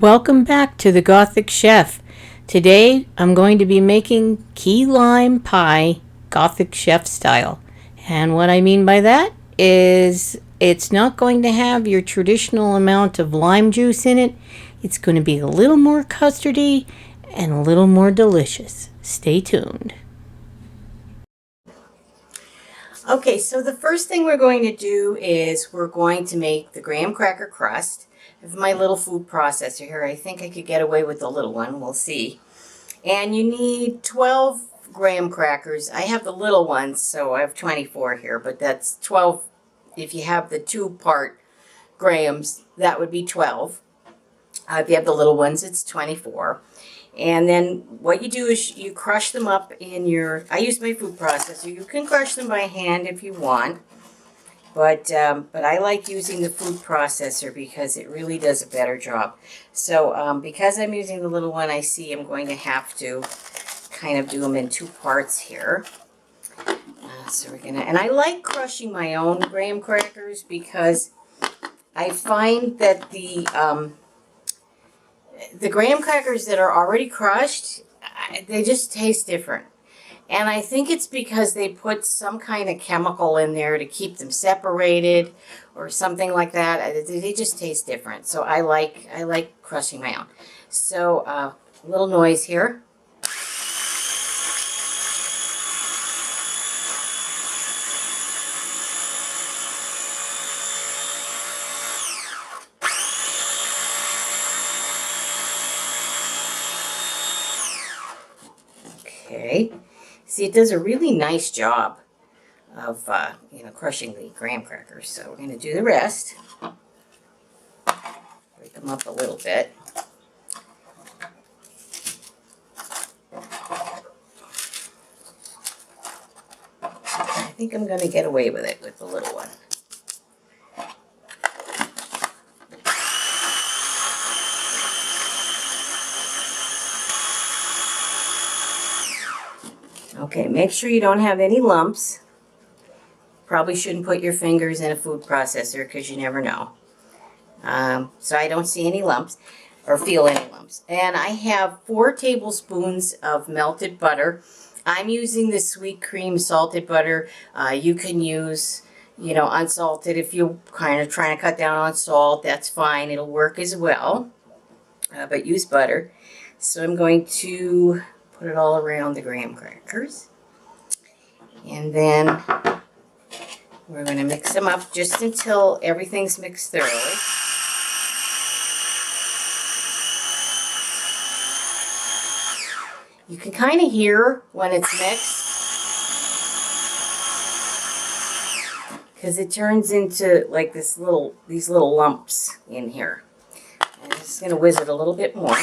Welcome back to the Gothic Chef. Today I'm going to be making key lime pie Gothic Chef style. And what I mean by that is it's not going to have your traditional amount of lime juice in it. It's going to be a little more custardy and a little more delicious. Stay tuned. Okay, so the first thing we're going to do is we're going to make the graham cracker crust. I have my little food processor here. I think I could get away with the little one. We'll see. And you need 12 graham crackers. I have the little ones, so I have 24 here, but that's 12. If you have the two-part grahams, that would be 12. If you have the little ones, it's 24. And then what you do is you crush them up in your, I use my food processor. You can crush them by hand if you want. But I like using the food processor because it really does a better job. So because I'm using the little one, I see I'm going to have to kind of do them in two parts here. So we're gonna, and I like crushing my own graham crackers because I find that the graham crackers that are already crushed, they just taste different. And I think it's because they put some kind of chemical in there to keep them separated or something like that. They just taste different. So I like crushing my own. So a little noise here. Okay. See, it does a really nice job of, crushing the graham crackers. So we're going to do the rest. Break them up a little bit. I think I'm going to get away with it with the little one. Okay, make sure you don't have any lumps. Probably shouldn't put your fingers in a food processor because you never know. So I don't see any lumps or feel any lumps. And I have 4 tablespoons of melted butter. I'm using the sweet cream salted butter. You can use, unsalted if you're kind of trying to cut down on salt. That's fine. It'll work as well. But use butter. So I'm going to put it all around the graham crackers. And then we're going to mix them up just until everything's mixed thoroughly. You can kind of hear when it's mixed because it turns into like these little lumps in here. I'm just going to whiz it a little bit more.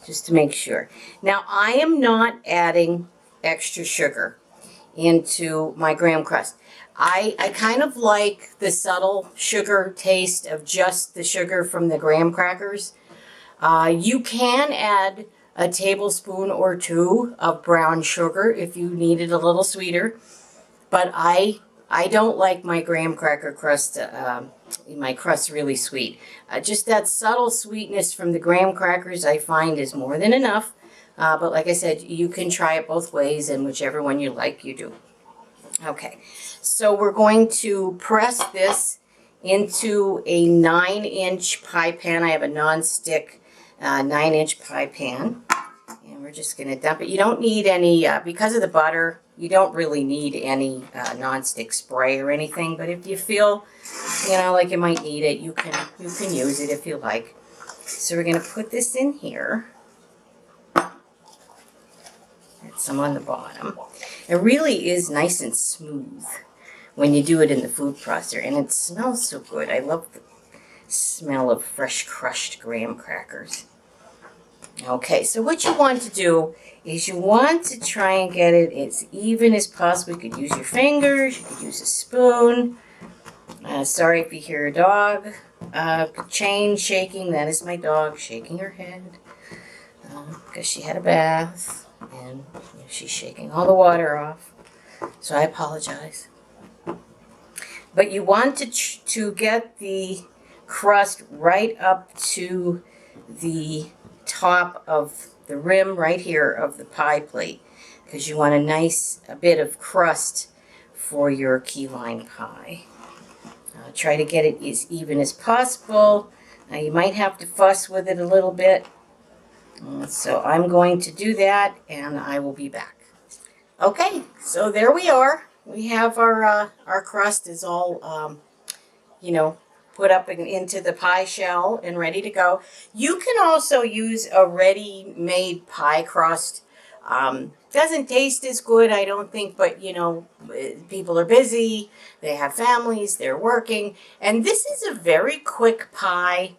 Just to make sure. Now, I am not adding extra sugar into my graham crust. I kind of like the subtle sugar taste of just the sugar from the graham crackers. You can add a tablespoon or 2 of brown sugar if you need it a little sweeter. But I don't like my graham cracker crust, my crust really sweet. Just that subtle sweetness from the graham crackers I find is more than enough. But like I said, you can try it both ways, and whichever one you like, you do. Okay, so we're going to press this into a 9-inch pie pan. I have a non-stick 9-inch pie pan. And we're just going to dump it. You don't need any, because of the butter, you don't really need any non-stick spray or anything. But if you feel, like you might need it, you can use it if you like. So we're going to put this in here. Add some on the bottom. It really is nice and smooth when you do it in the food processor. And it smells so good. I love the smell of fresh crushed graham crackers. Okay, so what you want to do is you want to try and get it as even as possible. You could use your fingers, you could use a spoon. Sorry if you hear a dog chain shaking. That is my dog shaking her head because she had a bath and she's shaking all the water off. So I apologize. But you want to get the crust right up to the top of the rim right here of the pie plate, because you want a bit of crust for your key lime pie. Try to get it as even as possible. Now you might have to fuss with it a little bit. So I'm going to do that, and I will be back. Okay, so there we are. We have our crust is all, put up into the pie shell and ready to go. You can also use a ready-made pie crust. Doesn't taste as good, I don't think, but people are busy, they have families, they're working, and this is a very quick pie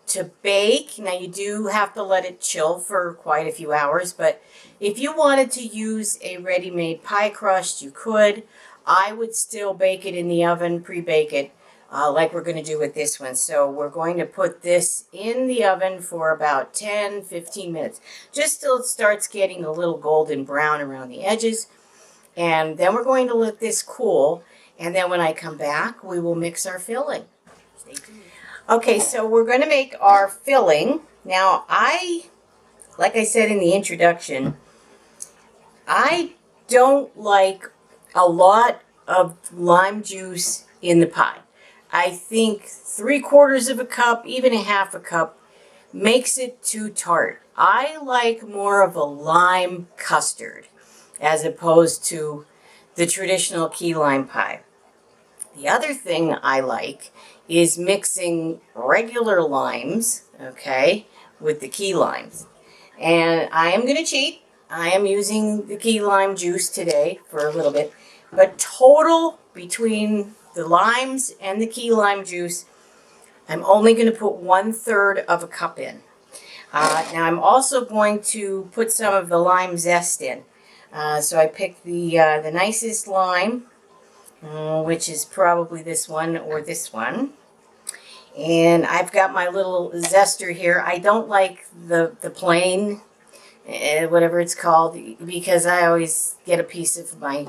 to bake. Now you do have to let it chill for quite a few hours, but if you wanted to use a ready-made pie crust, you could. I would still bake it in the oven, pre-bake it, like we're going to do with this one. So we're going to put this in the oven for about 10-15 minutes, just till it starts getting a little golden brown around the edges. And then we're going to let this cool, and then when I come back, we will mix our filling. Stay tuned. Okay, so we're going to make our filling. Now, like I said in the introduction, I don't like a lot of lime juice in the pie. I think 3/4 of a cup, even a half a cup, makes it too tart. I like more of a lime custard as opposed to the traditional key lime pie. The other thing I like is mixing regular limes, okay, with the key limes. And I am going to cheat. I am using the key lime juice today for a little bit. But total between the limes and the key lime juice, I'm only going to put 1/3 of a cup in. Now I'm also going to put some of the lime zest in. So I picked the nicest lime, which is probably this one or this one. And I've got my little zester here. I don't like the plain, whatever it's called, because I always get a piece of my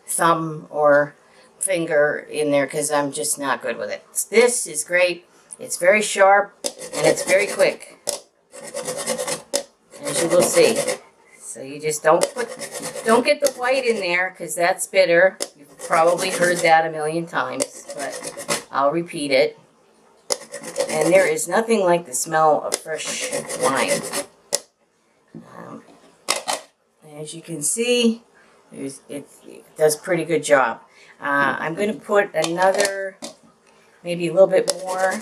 thumb or finger in there because I'm just not good with it. This is great. It's very sharp and it's very quick, as you will see. So you just don't get the white in there because that's bitter. You've probably heard that a million times, but I'll repeat it. And there is nothing like the smell of fresh lime. As you can see, it does a pretty good job. I'm going to put another, maybe a little bit more.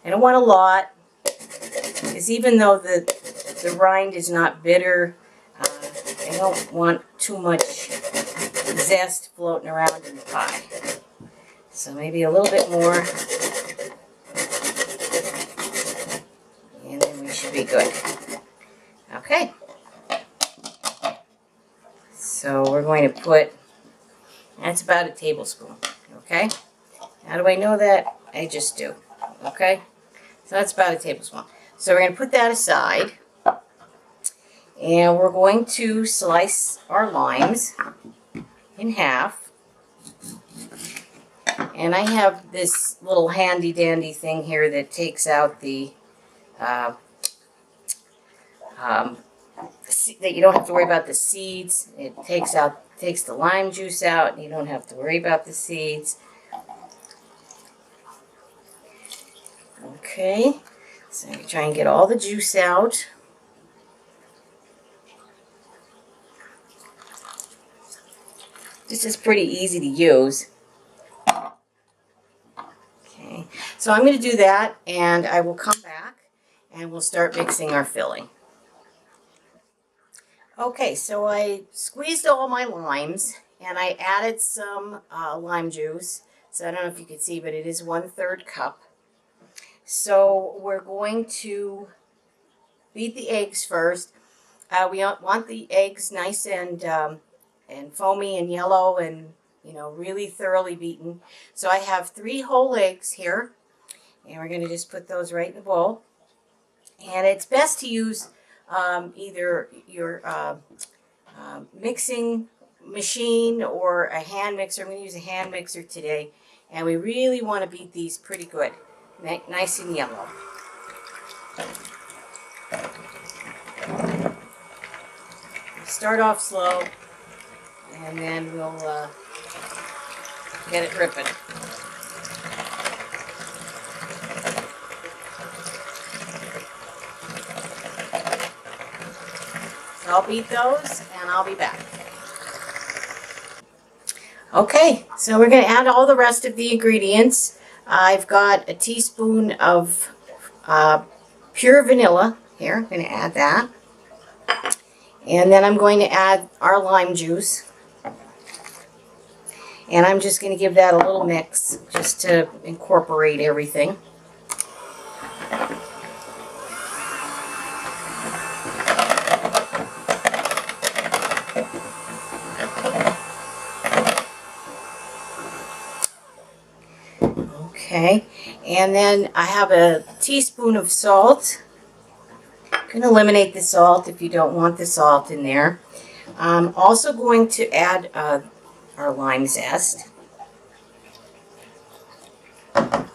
I don't want a lot, because even though the rind is not bitter, I don't want too much zest floating around in the pie. So maybe a little bit more. And then we should be good. Okay. So we're going to put, that's about a tablespoon, okay? How do I know that? I just do, okay? So that's about a tablespoon. So we're going to put that aside. And we're going to slice our limes in half. And I have this little handy dandy thing here that takes out the that you don't have to worry about the seeds. It takes the lime juice out, and you don't have to worry about the seeds. Okay, so you try and get all the juice out. This is pretty easy to use. Okay, so I'm going to do that, and I will come back, and we'll start mixing our filling. Okay, so I squeezed all my limes, and I added some lime juice. So I don't know if you can see, but it is 1/3 cup. So we're going to beat the eggs first. We want the eggs nice and foamy and yellow and, really thoroughly beaten. So I have 3 whole eggs here, and we're going to just put those right in the bowl. And it's best to use either your mixing machine or a hand mixer. I'm going to use a hand mixer today. And we really want to beat these pretty good. Nice and yellow. Start off slow, and then we'll get it ripping. So I'll beat those, and I'll be back. Okay, so we're going to add all the rest of the ingredients. I've got a teaspoon of pure vanilla here. I'm going to add that. And then I'm going to add our lime juice. And I'm just going to give that a little mix just to incorporate everything. Okay, and then I have a teaspoon of salt. You can eliminate the salt if you don't want the salt in there. I'm also going to add our lime zest. And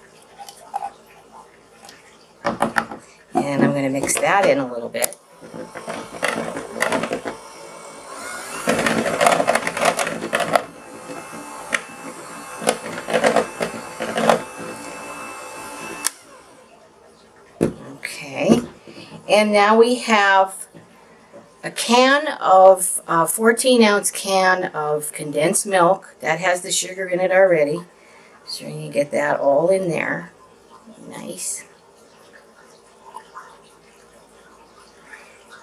I'm going to mix that in a little bit. Okay, and now we have a can of 14-ounce can of condensed milk. That has the sugar in it already. So you get that all in there. Nice.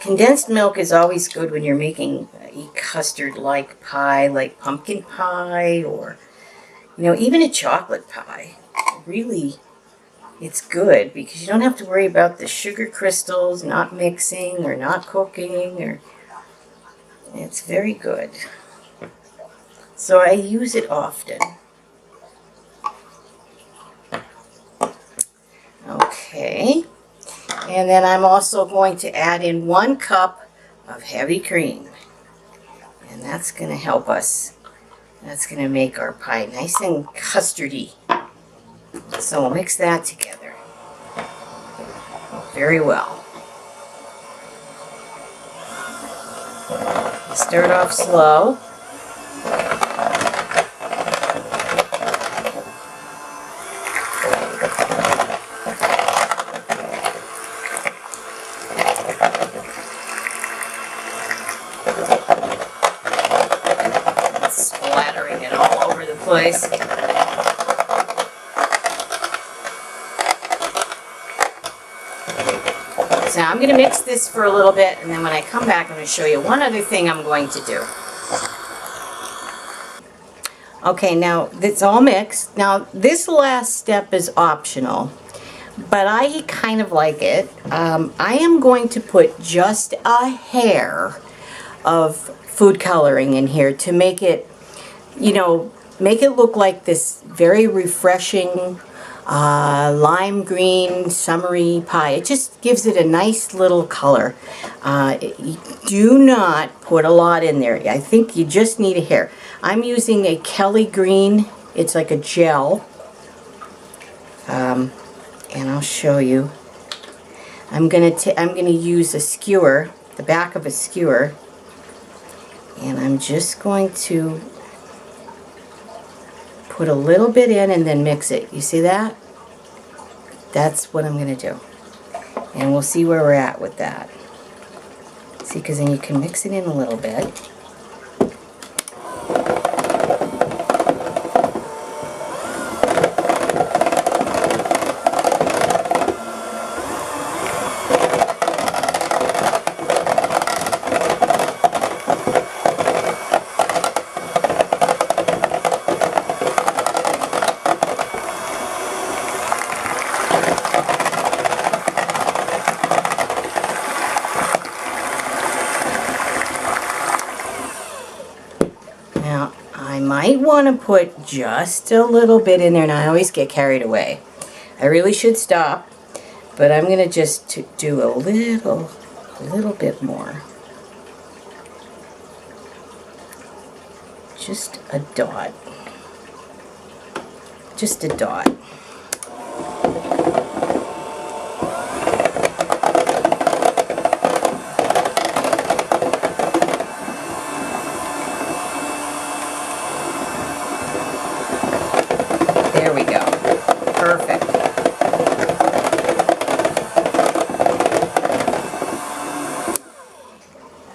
Condensed milk is always good when you're making a custard-like pie, like pumpkin pie, or, you know, even a chocolate pie. Really, it's good because you don't have to worry about the sugar crystals not mixing or not cooking, or it's very good. So I use it often. Okay, and then I'm also going to add in 1 cup of heavy cream, and that's going to help us. That's going to make our pie nice and custardy. So we'll mix that together very well. Start off slow. Splattering it all over the place. So I'm going to mix this for a little bit, and then when I come back, I'm going to show you one other thing I'm going to do. Okay, now it's all mixed. Now this last step is optional, but I kind of like it. I am going to put just a hair of food coloring in here to make it, you know, make it look like this very refreshing lime green summery pie. It just gives it a nice little color. Do not put a lot in there. I think you just need a hair. I'm using a Kelly green. It's like a gel. And I'll show you. I'm gonna use a skewer, the back of a skewer, and I'm just going to put a little bit in and then mix it. You see that? That's what I'm going to do. And we'll see where we're at with that. See, because then you can mix it in a little bit. Might want to put just a little bit in there, and I always get carried away. I really should stop, but I'm going to just do a little bit more. Just a dot. just a dot. There we go. Perfect.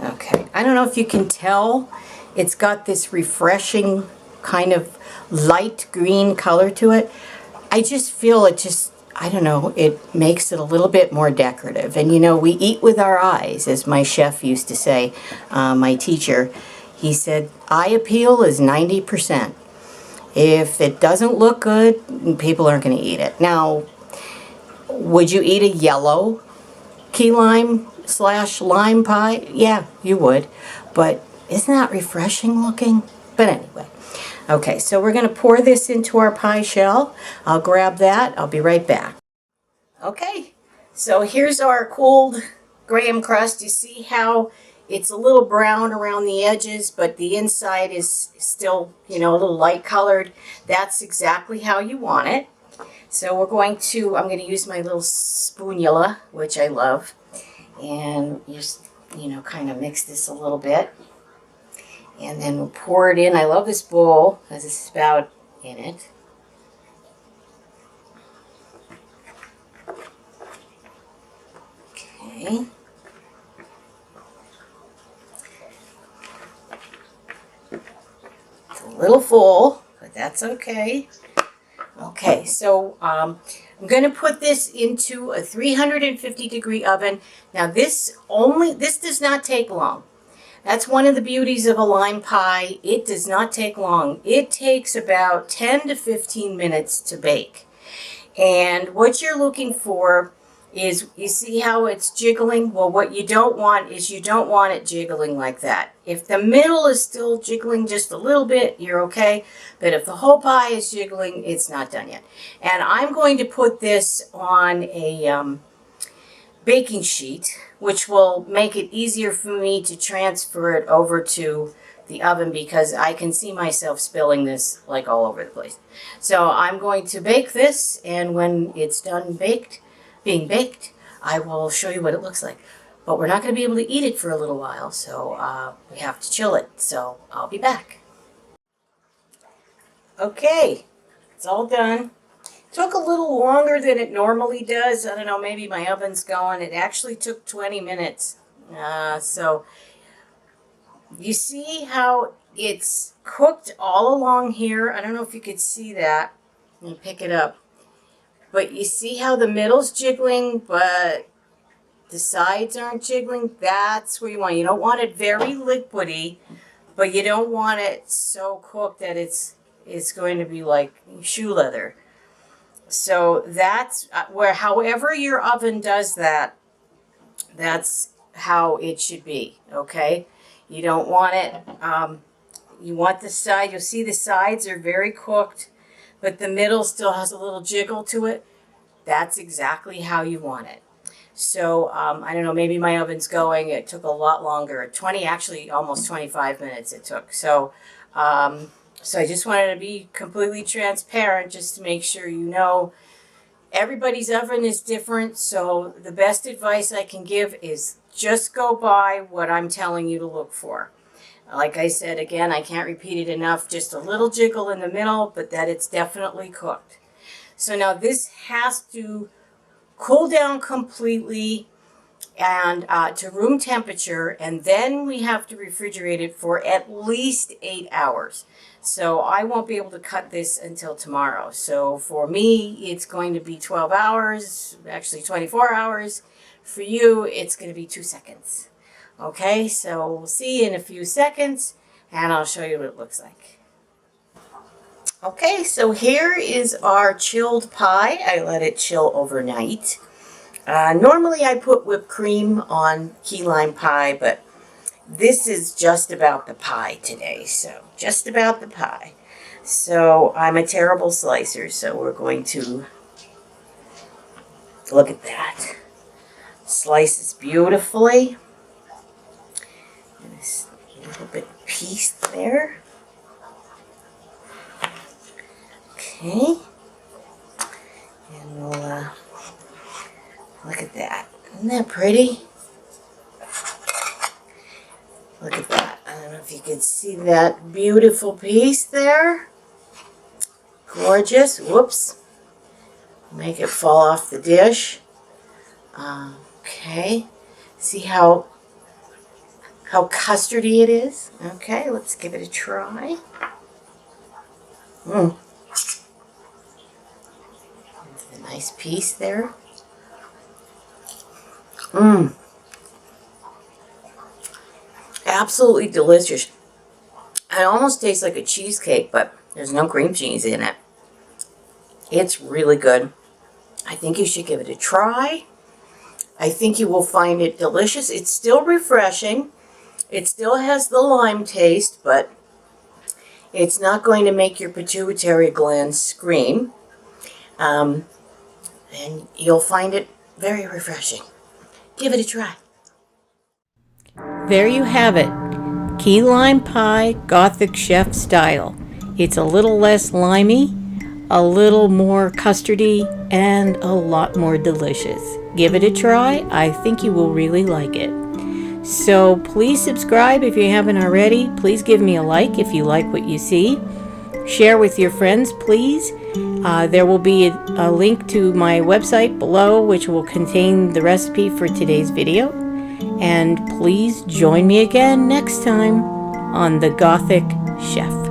Okay, I don't know if you can tell, it's got this refreshing kind of light green color to it. I just feel it just, I don't know, it makes it a little bit more decorative. And you know, we eat with our eyes, as my chef used to say, my teacher. He said, eye appeal is 90%. If it doesn't look good, people aren't going to eat it. Now, would you eat a yellow key lime / lime pie? Yeah, you would. But isn't that refreshing looking? But anyway. Okay, so we're going to pour this into our pie shell. I'll grab that. I'll be right back. Okay, so here's our cooled graham crust. You see how it's a little brown around the edges, but the inside is still, you know, a little light colored. That's exactly how you want it. So I'm going to use my little spoonula, which I love, and just, you know, kind of mix this a little bit. And then we'll pour it in. I love this bowl because it's spout in it. Okay. It's a little full, but that's okay. Okay, so I'm going to put this into a 350-degree oven. Now this does not take long. That's one of the beauties of a lime pie. It does not take long. It takes about 10 to 15 minutes to bake. And what you're looking for is, you see how it's jiggling? Well, what you don't want is you don't want it jiggling like that. If the middle is still jiggling just a little bit, you're okay. But if the whole pie is jiggling, it's not done yet. And I'm going to put this on a baking sheet, which will make it easier for me to transfer it over to the oven because I can see myself spilling this like all over the place. So I'm going to bake this, and when it's done being baked, I will show you what it looks like. But we're not going to be able to eat it for a little while, so we have to chill it. So I'll be back. Okay, it's all done. Took a little longer than it normally does. I don't know, maybe my oven's going. It actually took 20 minutes. So you see how it's cooked all along here. I don't know if you could see that. Let me pick it up. But you see how the middle's jiggling, but the sides aren't jiggling? That's where you want it. You don't want it very liquidy, but you don't want it so cooked that it's going to be like shoe leather. So that's where, however your oven does that, that's how it should be, okay? You don't want it, you want the side, you'll see the sides are very cooked, but the middle still has a little jiggle to it. That's exactly how you want it. So, I don't know, maybe my oven's going, it took a lot longer, actually almost 25 minutes it took. So I just wanted to be completely transparent just to make sure you know everybody's oven is different. So the best advice I can give is just go by what I'm telling you to look for. Like I said, again, I can't repeat it enough, just a little jiggle in the middle, but that it's definitely cooked. So now this has to cool down completely and to room temperature, and then we have to refrigerate it for at least 8 hours. So I won't be able to cut this until tomorrow. So for me, it's going to be 12 hours, actually 24 hours. For you, it's going to be 2 seconds. Okay, so we'll see you in a few seconds, and I'll show you what it looks like. Okay, so here is our chilled pie. I let it chill overnight. Normally I put whipped cream on key lime pie, but this is just about the pie today, so just about the pie. So I'm a terrible slicer, so we're going to, look at that. Slices beautifully. And this little bit piece there. Okay. Isn't that pretty? Look at that. I don't know if you can see that beautiful piece there. Gorgeous. Whoops. Make it fall off the dish. Okay. See how custardy it is? Okay, let's give it a try. It's a nice piece there. Absolutely delicious. It almost tastes like a cheesecake, but there's no cream cheese in it. It's really good. I think you should give it a try. I think you will find it delicious. It's still refreshing. It still has the lime taste, but it's not going to make your pituitary gland scream. And you'll find it very refreshing. Give it a try. There you have it. Key lime pie, Gothic chef style. It's a little less limey, a little more custardy, and a lot more delicious. Give it a try. I think you will really like it. So please subscribe if you haven't already. Please give me a like if you like what you see. Share with your friends, please. There will be a link to my website below, which will contain the recipe for today's video. And please join me again next time on The Gothic Chef.